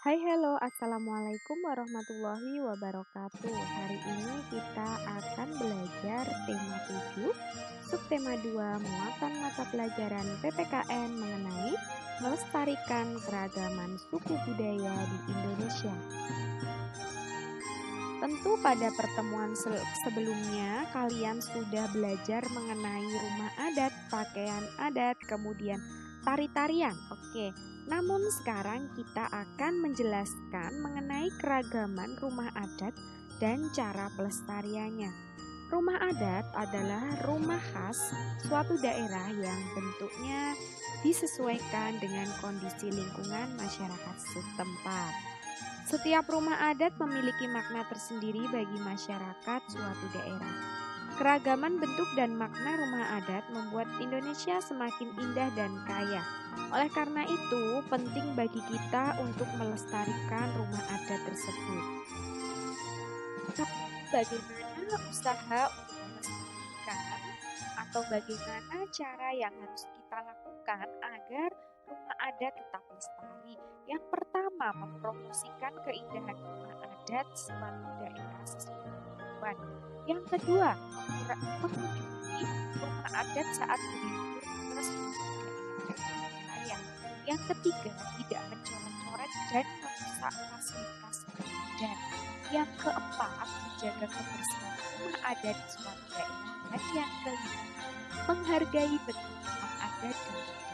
Hai, halo, assalamualaikum warahmatullahi wabarakatuh. Hari ini kita akan belajar tema 7, subtema 2, muatan mata pelajaran PPKN mengenai melestarikan keragaman suku budaya di Indonesia. Tentu pada pertemuan sebelumnya kalian sudah belajar mengenai rumah adat, pakaian adat, kemudian tari-tarian. Oke. Namun sekarang kita akan menjelaskan mengenai keragaman rumah adat dan cara pelestariannya. Rumah adat adalah rumah khas suatu daerah yang bentuknya disesuaikan dengan kondisi lingkungan masyarakat setempat. Setiap rumah adat memiliki makna tersendiri bagi masyarakat suatu daerah. Keragaman bentuk dan makna rumah adat membuat Indonesia semakin indah dan kaya. Oleh karena itu, penting bagi kita untuk melestarikan rumah adat tersebut. Bagaimana usaha untuk melestarikan atau bagaimana cara yang harus kita lakukan agar rumah adat tetap lestari? Yang pertama, mempromosikan keindahan rumah adat suatu daerah sesuai kebutuhan. Yang kedua, mengunjungi rumah adat saat berlibur ke suatu daerah wilayah. Yang ketiga, tidak mencoret-coret dan merusak fasilitas adat. Yang keempat, menjaga kebersihan rumah adat di suatu daerah. Dan yang kelima, menghargai bentuk rumah adat dan budaya.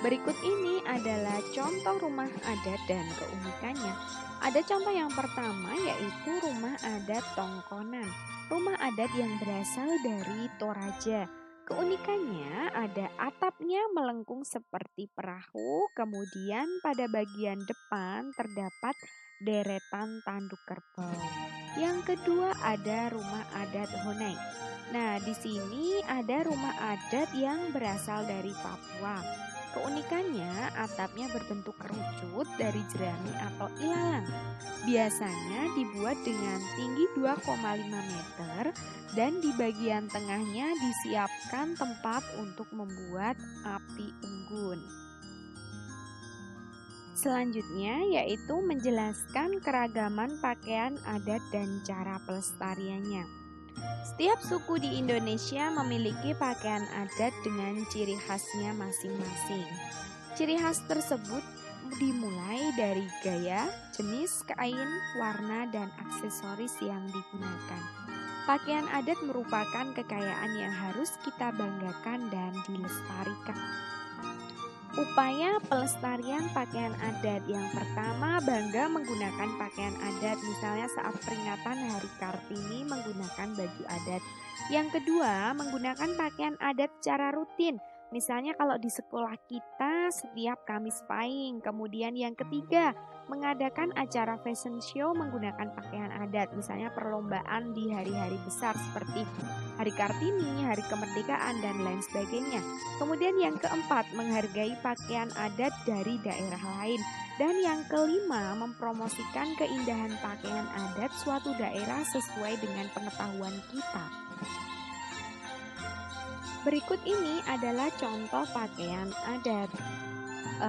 Berikut ini adalah contoh rumah adat dan keunikannya. Ada contoh yang pertama yaitu rumah adat Tongkonan. Rumah adat yang berasal dari Toraja. Keunikannya ada atapnya melengkung seperti perahu, kemudian pada bagian depan terdapat deretan tanduk kerbau. Yang kedua ada rumah adat Honai. Nah, di sini ada rumah adat yang berasal dari Papua. Keunikannya, atapnya berbentuk kerucut dari jerami atau ilalang. Biasanya dibuat dengan tinggi 2,5 meter dan di bagian tengahnya disiapkan tempat untuk membuat api unggun. Selanjutnya yaitu menjelaskan keragaman pakaian adat dan cara pelestariannya. Setiap suku di Indonesia memiliki pakaian adat dengan ciri khasnya masing-masing. Ciri khas tersebut dimulai dari gaya, jenis kain, warna, dan aksesoris yang digunakan. Pakaian adat merupakan kekayaan yang harus kita banggakan dan dilestarikan. Upaya pelestarian pakaian adat. Yang pertama, bangga menggunakan pakaian adat, misalnya saat peringatan Hari Kartini menggunakan baju adat. Yang kedua, menggunakan pakaian adat secara rutin. Misalnya kalau di sekolah kita setiap Kamis Pahing. Kemudian yang ketiga, mengadakan acara fashion show menggunakan pakaian adat. Misalnya perlombaan di hari-hari besar seperti Hari Kartini, Hari Kemerdekaan, dan lain sebagainya. Kemudian yang keempat, menghargai pakaian adat dari daerah lain. Dan yang kelima, mempromosikan keindahan pakaian adat suatu daerah sesuai dengan pengetahuan kita. Berikut ini adalah contoh pakaian adat.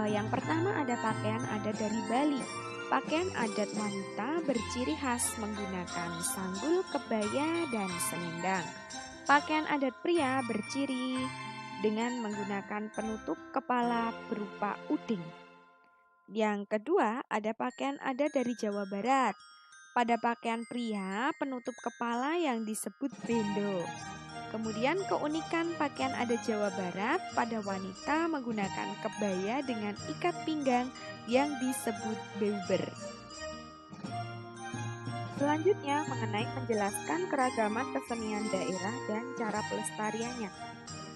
Yang pertama ada pakaian adat dari Bali. Pakaian adat wanita berciri khas menggunakan sanggul, kebaya, dan selendang. Pakaian adat pria berciri dengan menggunakan penutup kepala berupa uding. Yang kedua, ada pakaian adat dari Jawa Barat. Pada pakaian pria, penutup kepala yang disebut bendo. Kemudian keunikan pakaian adat Jawa Barat, pada wanita menggunakan kebaya dengan ikat pinggang yang disebut beuber. Selanjutnya mengenai menjelaskan keragaman kesenian daerah dan cara pelestariannya.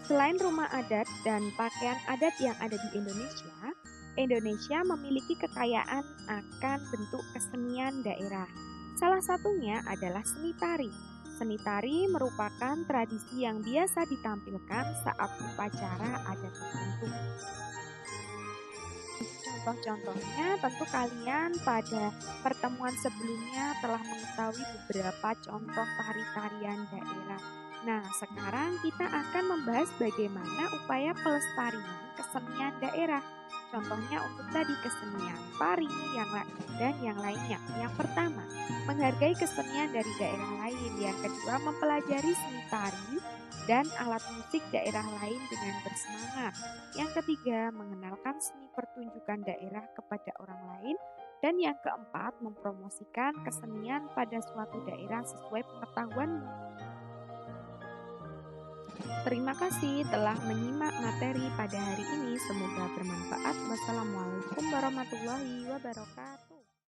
Selain rumah adat dan pakaian adat yang ada di Indonesia, Indonesia memiliki kekayaan akan bentuk kesenian daerah. Salah satunya adalah seni tari. Seni tari merupakan tradisi yang biasa ditampilkan saat upacara adat tertentu. Contoh-contohnya tentu kalian pada pertemuan sebelumnya telah mengetahui beberapa contoh tari-tarian daerah. Nah, sekarang kita akan membahas bagaimana upaya pelestarian kesenian daerah. Contohnya untuk tadi kesenian tari dan yang lainnya. Yang pertama, menghargai kesenian dari daerah lain. Yang kedua, mempelajari seni tari dan alat musik daerah lain dengan bersemangat. Yang ketiga, mengenalkan seni pertunjukan daerah kepada orang lain. Dan yang keempat, mempromosikan kesenian pada suatu daerah sesuai pengetahuanmu. Terima kasih telah menyimak materi pada hari ini. Semoga bermanfaat. Wassalamualaikum warahmatullahi wabarakatuh.